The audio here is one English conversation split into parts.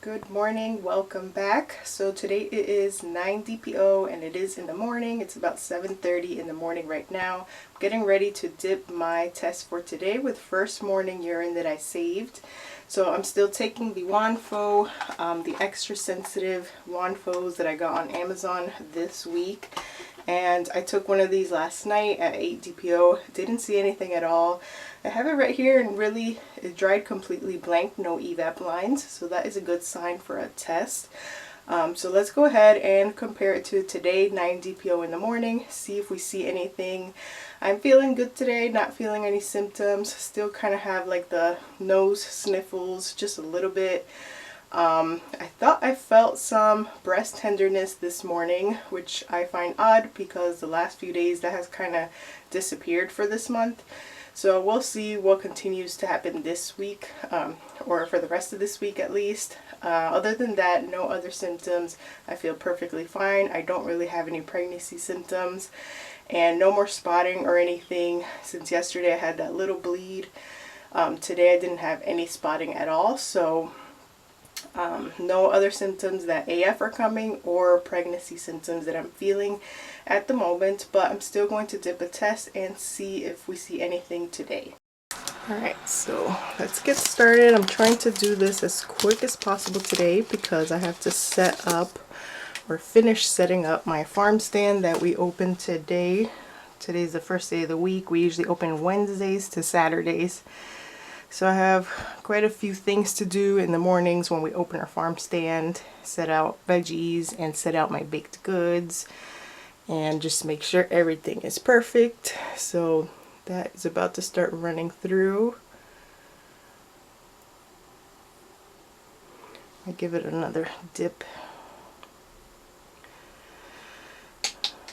Good morning, welcome back. So today it is 9 DPO and it is in the morning. It's about 7:30 in the morning right now. I'm getting ready to dip my test for today with first morning urine that I saved. So I'm still taking the Wanfo, the extra sensitive Wanfos that I got on Amazon this week. And I took one of these last night at 8 DPO. Didn't see anything at all. I have it right here and really it dried completely blank, no evap lines. So that is a good sign for a test. So let's go ahead and compare it to today, 9 DPO in the morning, see if we see anything. I'm feeling good today, not feeling any symptoms. Still kind of have like the nose sniffles just a little bit. I thought I felt some breast tenderness this morning, which I find odd because the last few days that has kind of disappeared for this month. So we'll see what continues to happen this week, or for the rest of this week at least. Other than that, no other symptoms. I feel perfectly fine. I don't really have any pregnancy symptoms and no more spotting or anything. Since yesterday I had that little bleed. Today I didn't have any spotting at all. So no other symptoms that AF are coming or pregnancy symptoms that I'm feeling at the moment, but I'm still going to dip a test and see if we see anything today. Alright, so let's get started. I'm trying to do this as quick as possible today because I have to set up or finish setting up my farm stand that we opened today. Today's the first day of the week. We usually open Wednesdays to Saturdays. So I have quite a few things to do in the mornings when we open our farm stand, set out veggies and set out my baked goods and just make sure everything is perfect. So that is about to start running through. I give it another dip.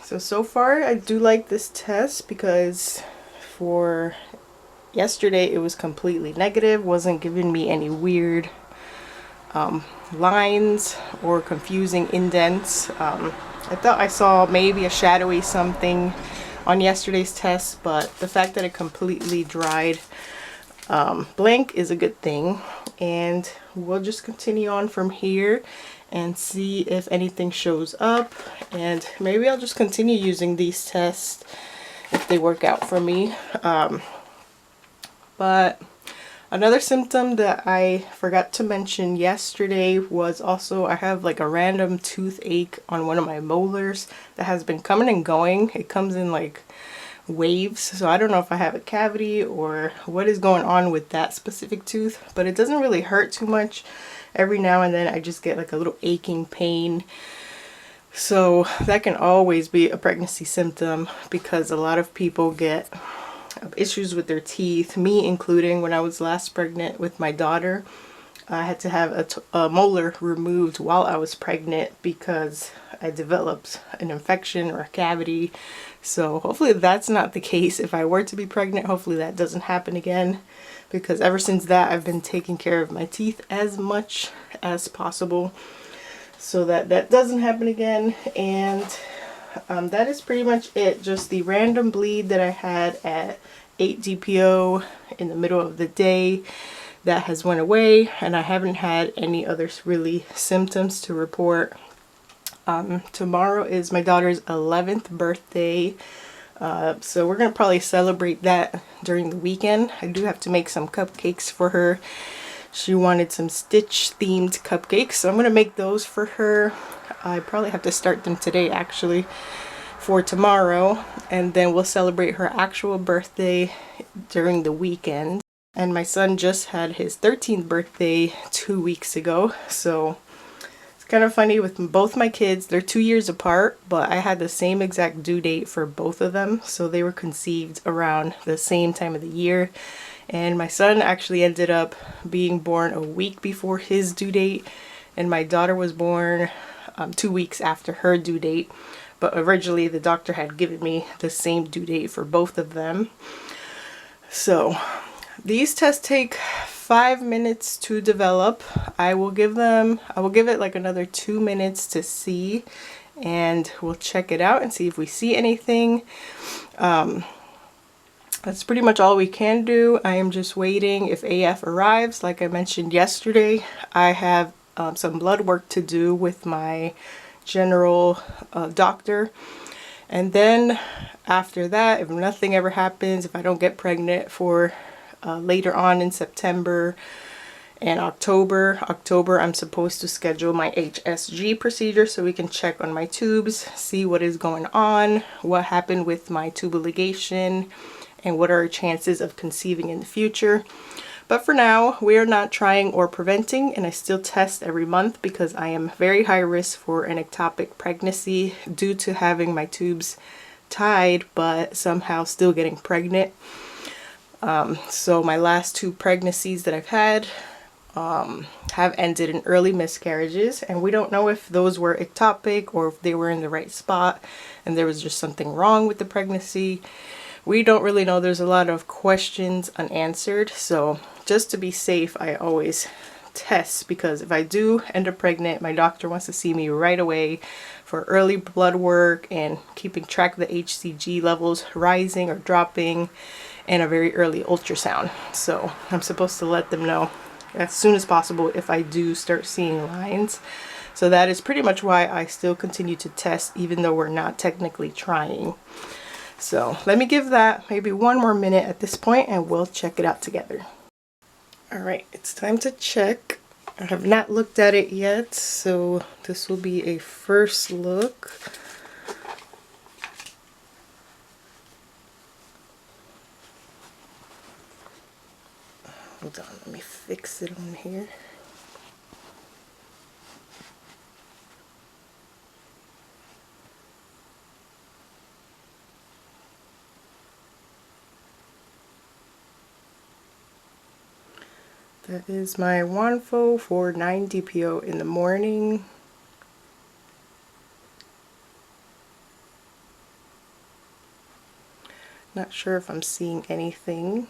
So far I do like this test because for yesterday it was completely negative, wasn't giving me any weird lines or confusing indents. I thought I saw maybe a shadowy something on yesterday's test, but the fact that it completely dried blank is a good thing. And we'll just continue on from here and see if anything shows up. And maybe I'll just continue using these tests if they work out for me. But another symptom that I forgot to mention yesterday was also I have like a random toothache on one of my molars that has been coming and going. It comes in like waves, so I don't know if I have a cavity or what is going on with that specific tooth, but it doesn't really hurt too much. Every now and then I just get like a little aching pain. So that can always be a pregnancy symptom because a lot of people get issues with their teeth, me including. When I was last pregnant with my daughter, I had to have a molar removed while I was pregnant because I developed an infection or a cavity. So hopefully that's not the case. If I were to be pregnant, hopefully that doesn't happen again, because ever since that I've been taking care of my teeth as much as possible so that that doesn't happen again. And that is pretty much it. Just the random bleed that I had at 8 DPO in the middle of the day that has went away, and I haven't had any other really symptoms to report. Tomorrow is my daughter's 11th birthday, so we're gonna probably celebrate that during the weekend. I do have to make some cupcakes for her. She wanted some Stitch themed cupcakes, so I'm gonna make those for her. I probably have to start them today actually for tomorrow, and then we'll celebrate her actual birthday during the weekend. And my son just had his 13th birthday 2 weeks ago, so it's kind of funny with both my kids. They're 2 years apart, but I had the same exact due date for both of them, so they were conceived around the same time of the year. And my son actually ended up being born a week before his due date, and my daughter was born 2 weeks after her due date. But originally the doctor had given me the same due date for both of them. So these tests take 5 minutes to develop. I will give it like another 2 minutes to see, and we'll check it out and see if we see anything. That's pretty much all we can do. I am just waiting if AF arrives. Like I mentioned yesterday, I have some blood work to do with my general doctor. And then after that, if nothing ever happens, if I don't get pregnant for later on in September and October, I'm supposed to schedule my HSG procedure so we can check on my tubes, see what is going on, what happened with my tubal ligation, and what are our chances of conceiving in the future. But for now, we are not trying or preventing, and I still test every month because I am very high risk for an ectopic pregnancy due to having my tubes tied but somehow still getting pregnant. So my last 2 pregnancies that I've had have ended in early miscarriages, and we don't know if those were ectopic or if they were in the right spot and there was just something wrong with the pregnancy. We don't really know. There's a lot of questions unanswered, so just to be safe, I always test, because if I do end up pregnant, my doctor wants to see me right away for early blood work and keeping track of the HCG levels rising or dropping, and a very early ultrasound. So I'm supposed to let them know as soon as possible if I do start seeing lines. So that is pretty much why I still continue to test even though we're not technically trying. So let me give that maybe 1 more minute at this point and we'll check it out together. Alright, it's time to check. I have not looked at it yet, so this will be a first look. Hold on, let me fix it on here. That is my Wanfo for 9 DPO in the morning. Not sure if I'm seeing anything.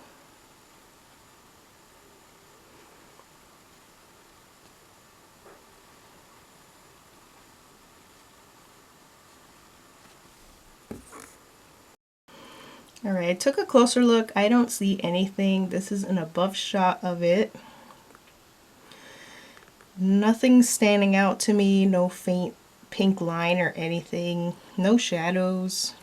Alright, I took a closer look. I don't see anything. This is an above shot of it. Nothing standing out to me, no faint pink line or anything, no shadows,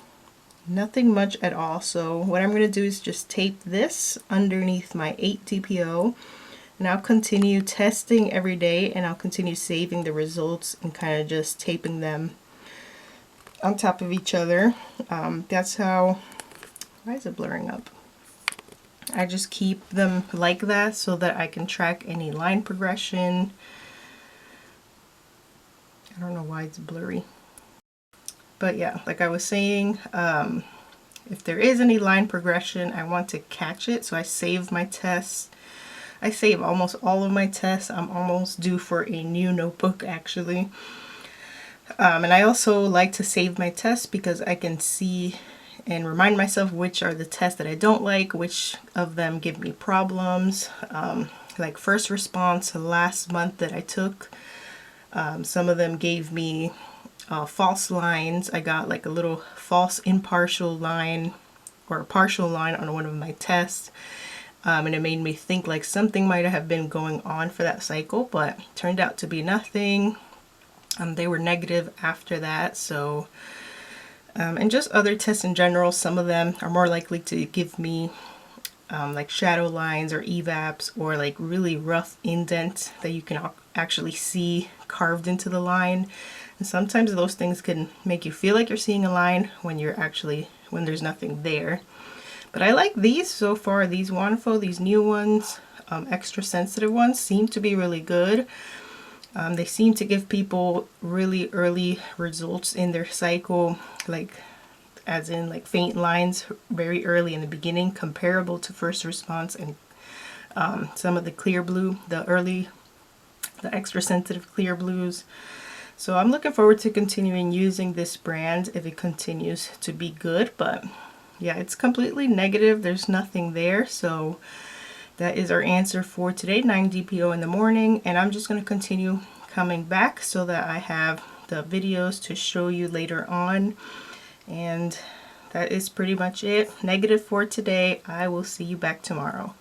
nothing much at all. So what I'm going to do is just tape this underneath my 8 DPO, and I'll continue testing every day, and I'll continue saving the results and kind of just taping them on top of each other. That's how, why is it blurring up? I just keep them like that so that I can track any line progression. I don't know why it's blurry. But yeah, like I was saying, if there is any line progression, I want to catch it. So I save my tests. I save almost all of my tests. I'm almost due for a new notebook actually. And I also like to save my tests because I can see and remind myself which are the tests that I don't like, which of them give me problems. Like first response last month that I took, some of them gave me false lines. I got like a little false impartial line or a partial line on one of my tests, and it made me think like something might have been going on for that cycle, but turned out to be nothing. They were negative after that. So and just other tests in general, some of them are more likely to give me like shadow lines or evaps, or like really rough indent that you can actually see carved into the line. And sometimes those things can make you feel like you're seeing a line when there's nothing there. But I like these so far. These Wanfo, these new ones, extra sensitive ones, seem to be really good. They seem to give people really early results in their cycle, like as in like faint lines very early in the beginning, comparable to first response and some of the clear blue, the extra sensitive clear blues. So I'm looking forward to continuing using this brand if it continues to be good. But yeah, it's completely negative. There's nothing there. So that is our answer for today, 9 DPO in the morning. And I'm just going to continue coming back so that I have the videos to show you later on. And that is pretty much it. Negative for today. I will see you back tomorrow.